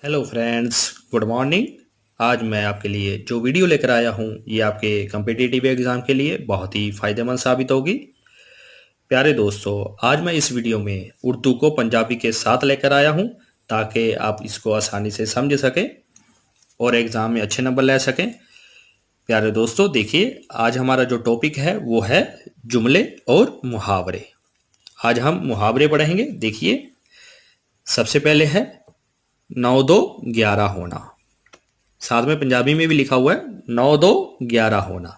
Hello friends, good morning. आज मैं आपके लिए जो वीडियो लेकर आया हूँ ये आपके कम्पिटिटिव एग्ज़ाम के लिए बहुत ही फ़ायदेमंद साबित होगी। प्यारे दोस्तों, आज मैं इस वीडियो में उर्दू को पंजाबी के साथ लेकर आया हूँ ताकि आप इसको आसानी से समझ सकें और एग्ज़ाम में अच्छे नंबर ले सकें। प्यारे दोस्तों, देखिए आज हमारा जो टॉपिक है वो है जुमले और मुहावरे। आज हम मुहावरे पढ़ेंगे। देखिए, सबसे पहले है 9 2 11 होना। साथ में पंजाबी में भी लिखा हुआ है 9 2 11 होना।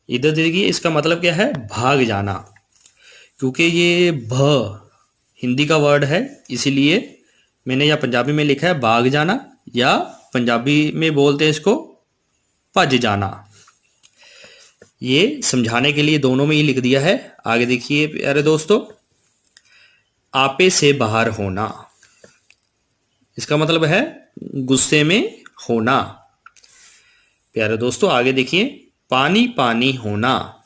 इधर देखिए, इसका मतलब क्या है? भाग जाना। क्योंकि ये भ हिंदी का वर्ड है, इसीलिए मैंने यह पंजाबी में लिखा है भाग जाना, या पंजाबी में बोलते हैं इसको भज जाना। ये समझाने के लिए दोनों में ही लिख दिया है। आगे देखिए प्यारे दोस्तों, आपे से बाहर होना। इसका मतलब है गुस्से में होना। प्यारे दोस्तों आगे देखिए, पानी पानी होना।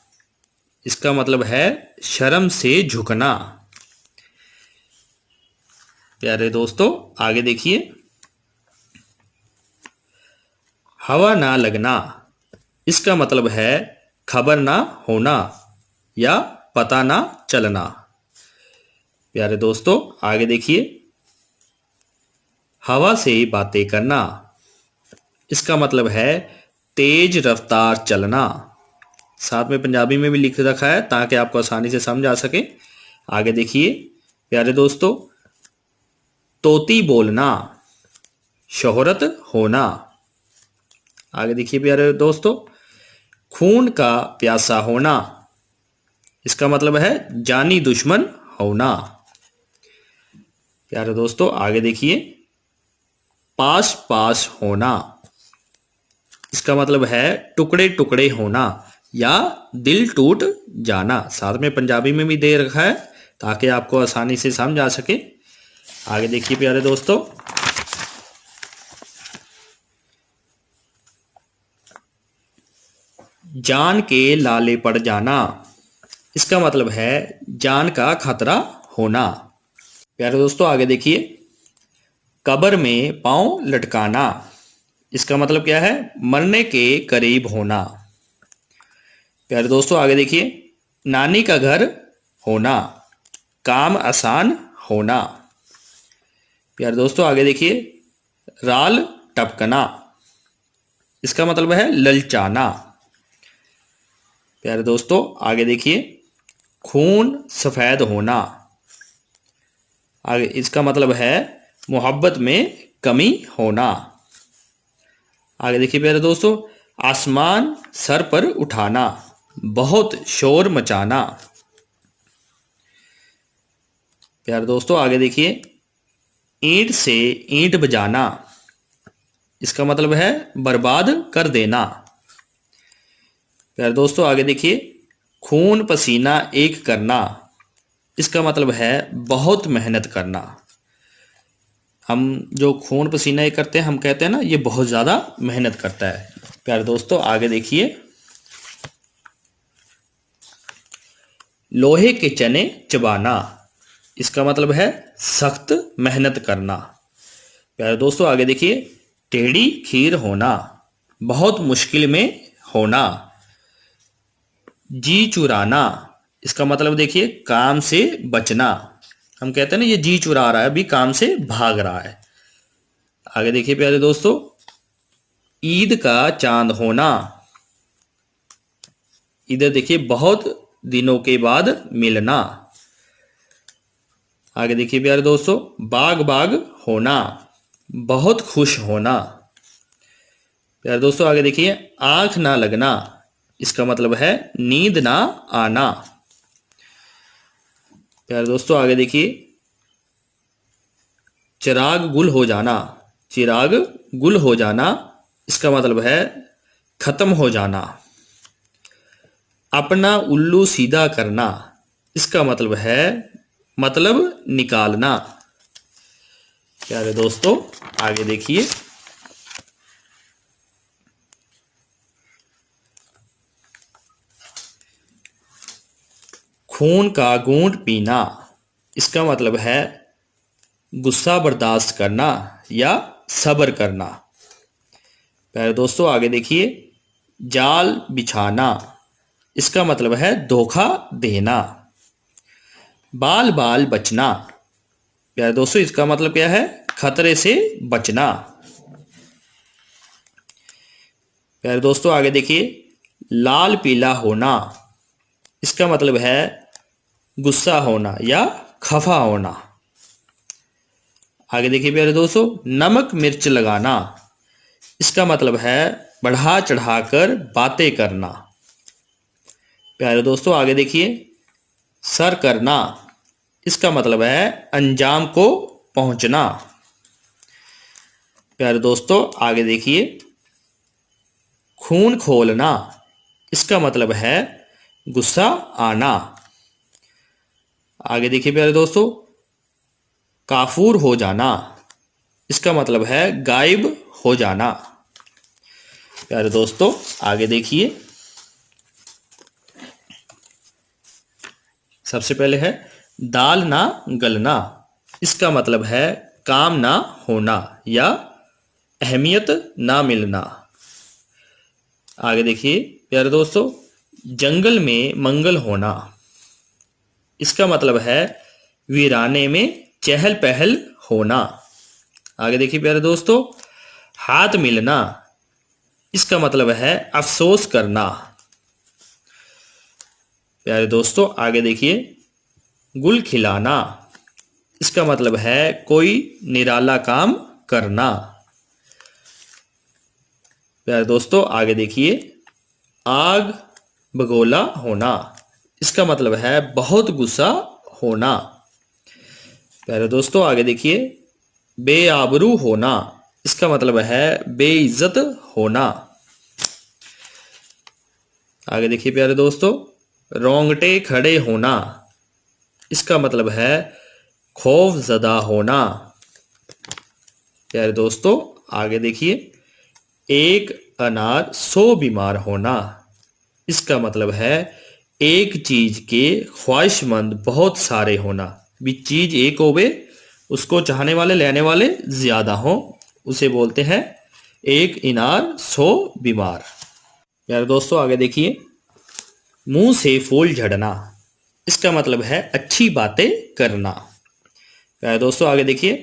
इसका मतलब है शर्म से झुकना। प्यारे दोस्तों आगे देखिए, हवा ना लगना। इसका मतलब है खबर ना होना या पता ना चलना। प्यारे दोस्तों आगे देखिए, हवा से बातें करना। इसका मतलब है तेज रफ्तार चलना। साथ में पंजाबी में भी लिख रखा है ताकि आपको आसानी से समझ आ सके। आगे देखिए प्यारे दोस्तों, तोती बोलना, शोहरत होना। आगे देखिए प्यारे दोस्तों, खून का प्यासा होना। इसका मतलब है जानी दुश्मन होना। प्यारे दोस्तों आगे देखिए, पास पास होना। इसका मतलब है टुकड़े टुकड़े होना या दिल टूट जाना। साथ में पंजाबी में भी दे रखा है ताकि आपको आसानी से समझ आ सके। आगे देखिए प्यारे दोस्तों, जान के लाले पड़ जाना। इसका मतलब है जान का खतरा होना। प्यारे दोस्तों आगे देखिए, कब्र में पांव लटकाना। इसका मतलब क्या है? मरने के करीब होना। प्यारे दोस्तों आगे देखिए, नानी का घर होना, काम आसान होना। प्यारे दोस्तों आगे देखिए, राल टपकना। इसका मतलब है ललचाना। प्यारे दोस्तों आगे देखिए, खून सफ़ेद होना। आगे इसका मतलब है मोहब्बत में कमी होना। आगे देखिए प्यारे दोस्तों, आसमान सर पर उठाना, बहुत शोर मचाना। प्यारे दोस्तों आगे देखिए, ईंट से ईंट बजाना। इसका मतलब है बर्बाद कर देना। प्यारे दोस्तों आगे देखिए, खून पसीना एक करना। इसका मतलब है बहुत मेहनत करना। हम जो खून पसीना एक करते हैं, हम कहते हैं ना ये बहुत ज़्यादा मेहनत करता है। प्यारे दोस्तों आगे देखिए, लोहे के चने चबाना। इसका मतलब है सख्त मेहनत करना। प्यारे दोस्तों आगे देखिए, टेढ़ी खीर होना, बहुत मुश्किल में होना। जी चुराना। इसका मतलब देखिए काम से बचना। हम कहते हैं ना ये जी चुरा रहा है, अभी काम से भाग रहा है। आगे देखिए प्यारे दोस्तों, ईद का चांद होना। इधर देखिए बहुत दिनों के बाद मिलना। आगे देखिए प्यारे दोस्तों, बाग बाग होना, बहुत खुश होना। प्यारे दोस्तों आगे देखिए, आंख ना लगना। इसका मतलब है नींद ना आना। प्यारे दोस्तों आगे देखिए, चिराग गुल हो जाना। चिराग गुल हो जाना इसका मतलब है खत्म हो जाना। अपना उल्लू सीधा करना। इसका मतलब है मतलब निकालना। प्यारे दोस्तों आगे देखिए, खून का घूंट पीना। इसका मतलब है गुस्सा बर्दाश्त करना या सब्र करना। प्यारे दोस्तों आगे देखिए, जाल बिछाना, इसका मतलब है धोखा देना। बाल बाल बचना, प्यारे दोस्तों इसका मतलब क्या है? खतरे से बचना। प्यारे दोस्तों आगे देखिए, लाल पीला होना, इसका मतलब है गुस्सा होना या खफा होना। आगे देखिए प्यारे दोस्तों, नमक मिर्च लगाना, इसका मतलब है बढ़ा चढ़ाकर बातें करना। प्यारे दोस्तों आगे देखिए, सर करना, इसका मतलब है अंजाम को पहुंचना। प्यारे दोस्तों आगे देखिए, खून खोलना, इसका मतलब है गुस्सा आना। आगे देखिए प्यारे दोस्तों, काफूर हो जाना, इसका मतलब है गायब हो जाना। प्यारे दोस्तों आगे देखिए, सबसे पहले है दाल ना गलना, इसका मतलब है काम ना होना या अहमियत ना मिलना। आगे देखिए प्यारे दोस्तों, जंगल में मंगल होना, इसका मतलब है वीराने में चहल पहल होना। आगे देखिए प्यारे दोस्तों, हाथ मिलना, इसका मतलब है अफसोस करना। प्यारे दोस्तों आगे देखिए, गुल खिलाना, इसका मतलब है कोई निराला काम करना। प्यारे दोस्तों आगे देखिए, आग बगोला होना, इसका मतलब है बहुत गुस्सा होना। प्यारे दोस्तों आगे देखिए, बेआबरू होना, इसका मतलब है बेइज्जत होना। आगे देखिए प्यारे दोस्तों, रोंगटे खड़े होना, इसका मतलब है खौफ ज़दा होना। प्यारे दोस्तों आगे देखिए, एक अनार 100 बीमार होना, इसका मतलब है एक चीज के ख्वाहिशमंद बहुत सारे होना। भी चीज एक होवे, उसको चाहने वाले लेने वाले ज्यादा हो, उसे बोलते हैं एक इनार 100 बीमार। यार दोस्तों आगे देखिए, मुंह से फूल झड़ना, इसका मतलब है अच्छी बातें करना। यार दोस्तों आगे देखिए,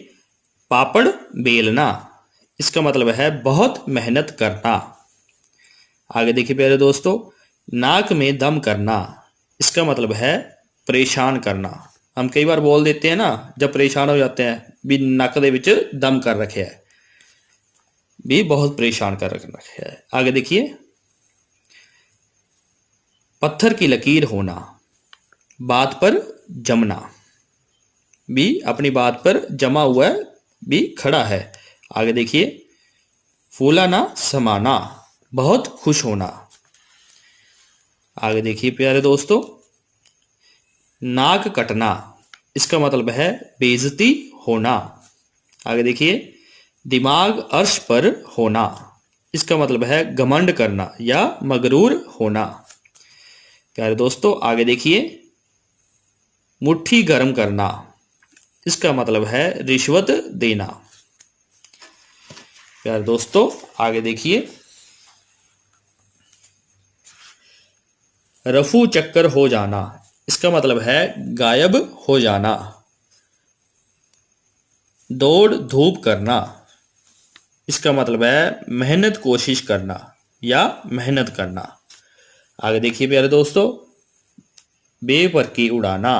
पापड़ बेलना, इसका मतलब है बहुत मेहनत करना। आगे देखिए प्यारे दोस्तों, नाक में दम करना, इसका मतलब है परेशान करना। हम कई बार बोल देते हैं ना, जब परेशान हो जाते हैं भी नक दे विच दम कर रखे है, भी बहुत परेशान कर रखे है। आगे देखिए, पत्थर की लकीर होना, बात पर जमना, भी अपनी बात पर जमा हुआ है, भी खड़ा है। आगे देखिए, फूला ना समाना, बहुत खुश होना। आगे देखिए प्यारे दोस्तों, नाक कटना, इसका मतलब है बेइज्जती होना। आगे देखिए, दिमाग अर्श पर होना, इसका मतलब है घमंड करना या मगरूर होना। प्यारे दोस्तों आगे देखिए, मुट्ठी गर्म करना, इसका मतलब है रिश्वत देना। प्यारे दोस्तों आगे देखिए, रफू चक्कर हो जाना, इसका मतलब है गायब हो जाना। दौड़ धूप करना, इसका मतलब है मेहनत कोशिश करना या मेहनत करना। आगे देखिए प्यारे दोस्तों, बेपरकी उड़ाना,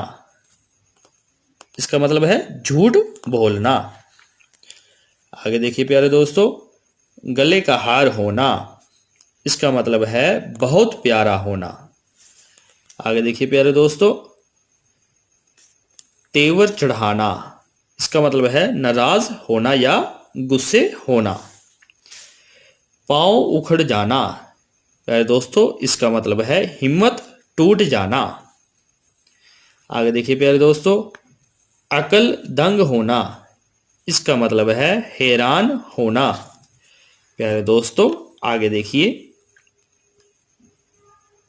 इसका मतलब है झूठ बोलना। आगे देखिए प्यारे दोस्तों, गले का हार होना, इसका मतलब है बहुत प्यारा होना। आगे देखिए प्यारे दोस्तों, तेवर चढ़ाना, इसका मतलब है नाराज होना या गुस्से होना। पांव उखड़ जाना, प्यारे दोस्तों इसका मतलब है हिम्मत टूट जाना। आगे देखिए प्यारे दोस्तों, अकल दंग होना, इसका मतलब है हैरान होना। प्यारे दोस्तों आगे देखिए,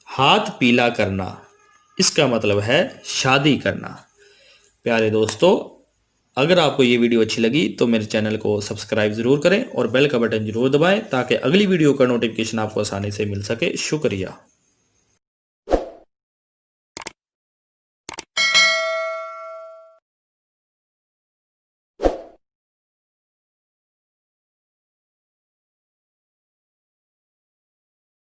हाथ पीला करना, इसका मतलब है शादी करना। प्यारे दोस्तों अगर आपको ये वीडियो अच्छी लगी तो मेरे चैनल को सब्सक्राइब ज़रूर करें और बेल का बटन ज़रूर दबाएं ताकि अगली वीडियो का नोटिफिकेशन आपको आसानी से मिल सके। शुक्रिया।